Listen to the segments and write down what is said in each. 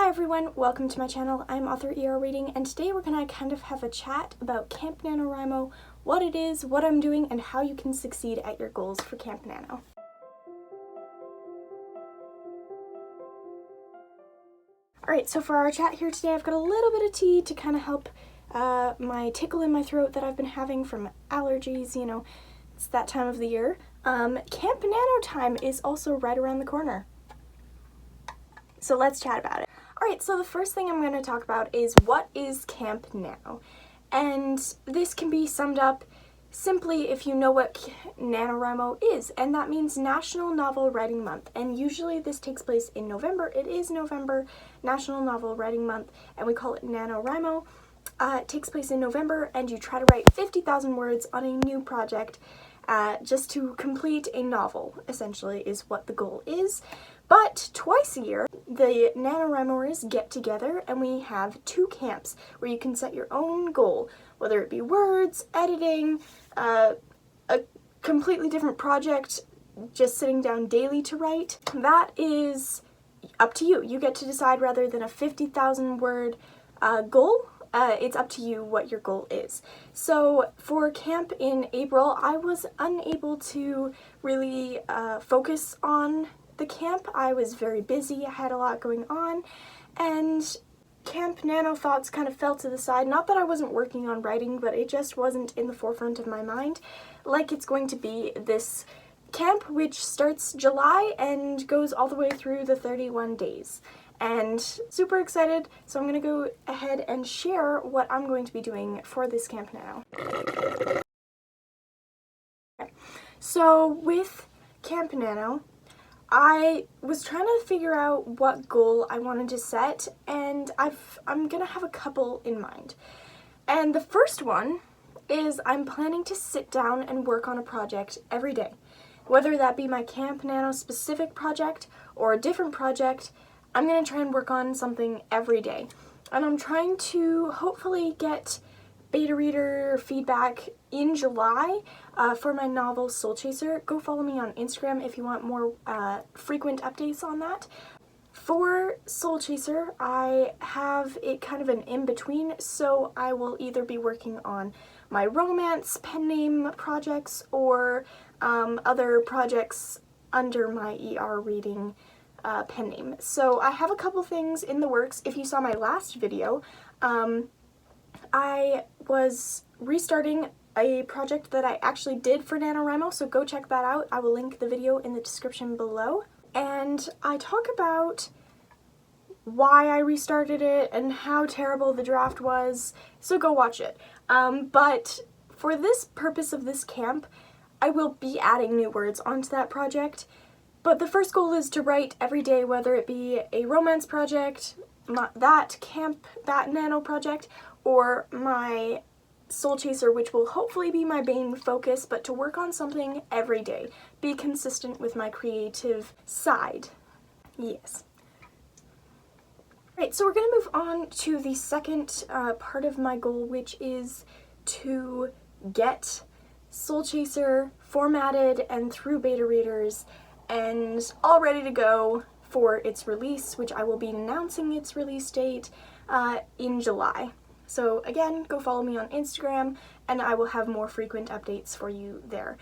Hi everyone, welcome to my channel. I'm author ER Reading, and today we're gonna kind of have a chat about Camp NaNoWriMo, what it is, what I'm doing, and how you can succeed at your goals for Camp Nano. Alright, so for our chat here today, I've got a little bit of tea to kind of help my tickle in my throat that I've been having from allergies. You know, it's that time of the year. Camp Nano time is also right around the corner. So let's chat about it. Alright, so the first thing I'm going to talk about is what is Camp Nano? And this can be summed up simply if you know what NaNoWriMo is, and that means National Novel Writing Month. And usually this takes place in November. It is November, National Novel Writing Month, and we call it NaNoWriMo. It takes place in November, and you try to write 50,000 words on a new project just to complete a novel, essentially, is what the goal is. But twice a year, the NaNoWriMoers get together and we have two camps where you can set your own goal, whether it be words, editing, a completely different project, just sitting down daily to write. That is up to you. You get to decide rather than a 50,000 word goal. It's up to you what your goal is. So for camp in April, I was unable to really focus on the camp. I was very busy, I had a lot going on, and Camp Nano thoughts kind of fell to the side. Not that I wasn't working on writing, but it just wasn't in the forefront of my mind like it's going to be this camp, which starts July and goes all the way through the 31 days. And super excited, so I'm going to go ahead and share what I'm going to be doing for this Camp Nano. Okay. So with Camp Nano, I was trying to figure out what goal I wanted to set, and I'm gonna have a couple in mind. And the first one is I'm planning to sit down and work on a project every day. Whether that be my Camp Nano specific project or a different project, I'm gonna try and work on something every day. And I'm trying to hopefully get beta reader feedback in July for my novel Soul Chaser. Go follow me on Instagram if you want more frequent updates on that. For Soul Chaser, I have it kind of an in-between, so I will either be working on my romance pen name projects or other projects under my ER Reading pen name. So I have a couple things in the works. If you saw my last video, I was restarting a project that I actually did for NaNoWriMo, so go check that out. I will link the video in the description below. And I talk about why I restarted it and how terrible the draft was, so go watch it. But for this purpose of this camp, I will be adding new words onto that project. But the first goal is to write every day, whether it be a romance project, that Nano project, or my Soul Chaser, which will hopefully be my main focus, but to work on something every day. Be consistent with my creative side. Yes. Right, so we're going to move on to the second part of my goal, which is to get Soul Chaser formatted and through beta readers and all ready to go for its release, which I will be announcing its release date in July. So again, go follow me on Instagram and I will have more frequent updates for you there.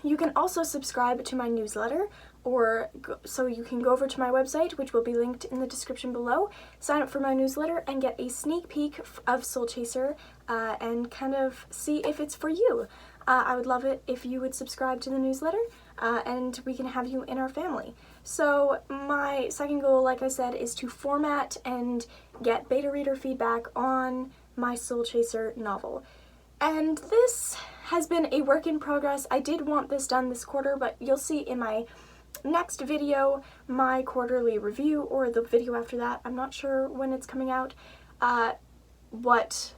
You can also subscribe to my newsletter, so you can go over to my website, which will be linked in the description below, sign up for my newsletter and get a sneak peek of Soul Chaser and kind of see if it's for you. I would love it if you would subscribe to the newsletter and we can have you in our family. So my second goal, like I said, is to format and get beta reader feedback on my Soul Chaser novel. And this has been a work in progress. I did want this done this quarter, but you'll see in my next video, my quarterly review, or the video after that, I'm not sure when it's coming out, what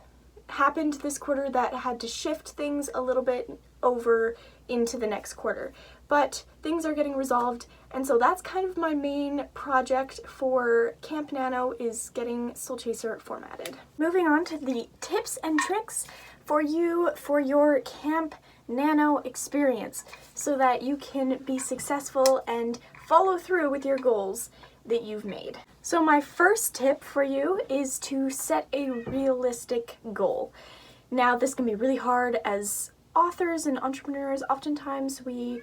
happened this quarter that had to shift things a little bit over into the next quarter. But things are getting resolved, and so that's kind of my main project for Camp Nano, is getting Soul Chaser formatted. Moving on to the tips and tricks for you for your Camp Nano experience so that you can be successful and follow through with your goals that you've made. So my first tip for you is to set a realistic goal. Now this can be really hard as authors and entrepreneurs. Oftentimes we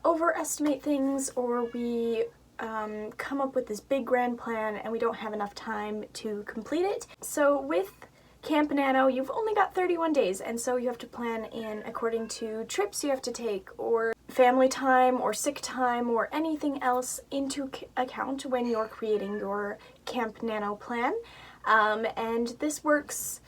overestimate things, or we come up with this big grand plan and we don't have enough time to complete it. So with Camp Nano, you've only got 31 days, and so you have to plan in according to trips you have to take, or family time, or sick time, or anything else into account when you're creating your Camp Nano plan. And this works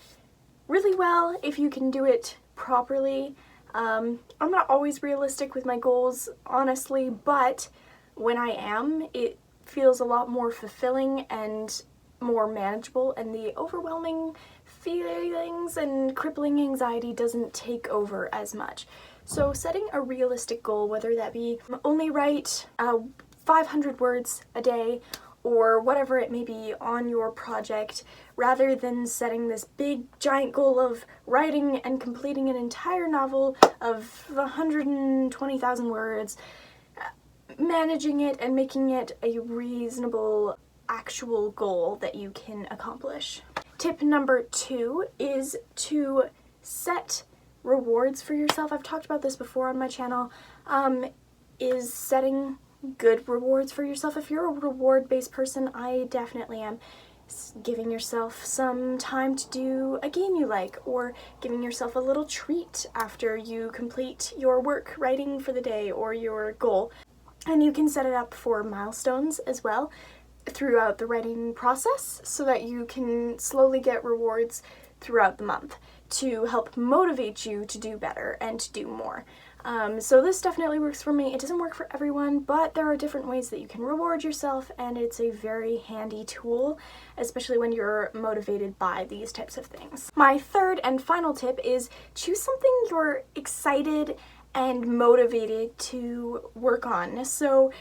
really well if you can do it properly. I'm not always realistic with my goals, honestly, but when I am, it feels a lot more fulfilling and more manageable, and the overwhelming feelings and crippling anxiety doesn't take over as much. So setting a realistic goal, whether that be only write 500 words a day or whatever it may be on your project, rather than setting this big giant goal of writing and completing an entire novel of 120,000 words, managing it and making it a reasonable actual goal that you can accomplish. Tip number 2 is to set rewards for yourself. I've talked about this before on my channel, is setting good rewards for yourself. If you're a reward-based person, I definitely am. Giving yourself some time to do a game you like, or giving yourself a little treat after you complete your work writing for the day or your goal. And you can set it up for milestones as well throughout the writing process, so that you can slowly get rewards throughout the month to help motivate you to do better and to do more. So this definitely works for me. It doesn't work for everyone, but there are different ways that you can reward yourself, and it's a very handy tool, especially when you're motivated by these types of things. My third and final tip is choose something you're excited and motivated to work on. So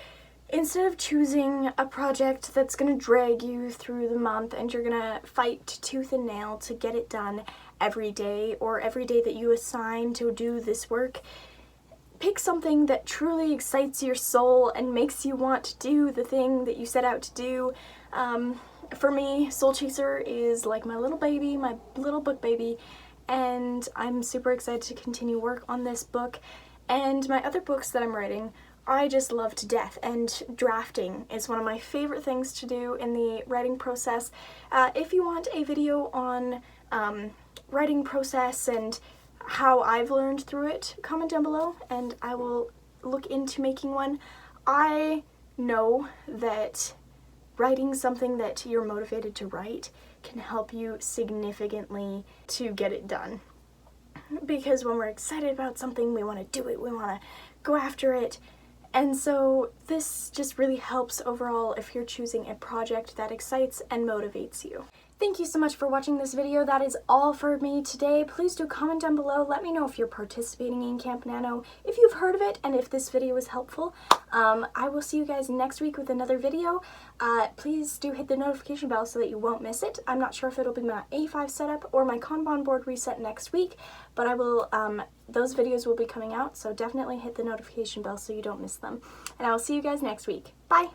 instead of choosing a project that's going to drag you through the month and you're going to fight tooth and nail to get it done every day, or every day that you assign to do this work, pick something that truly excites your soul and makes you want to do the thing that you set out to do. For me, Soul Chaser is like my little baby, my little book baby, and I'm super excited to continue work on this book. And my other books that I'm writing, I just love to death, and drafting is one of my favorite things to do in the writing process. If you want a video on writing process and how I've learned through it, comment down below and I will look into making one. I know that writing something that you're motivated to write can help you significantly to get it done. Because when we're excited about something, we want to do it, we want to go after it. And so this just really helps overall if you're choosing a project that excites and motivates you. Thank you so much for watching this video. That is all for me today. Please do comment down below. Let me know if you're participating in Camp Nano, if you've heard of it, and if this video was helpful. I will see you guys next week with another video. Please do hit the notification bell so that you won't miss it. I'm not sure if it'll be my A5 setup or my Kanban board reset next week, but I will, those videos will be coming out, so definitely hit the notification bell so you don't miss them. And I will see you guys next week. Bye!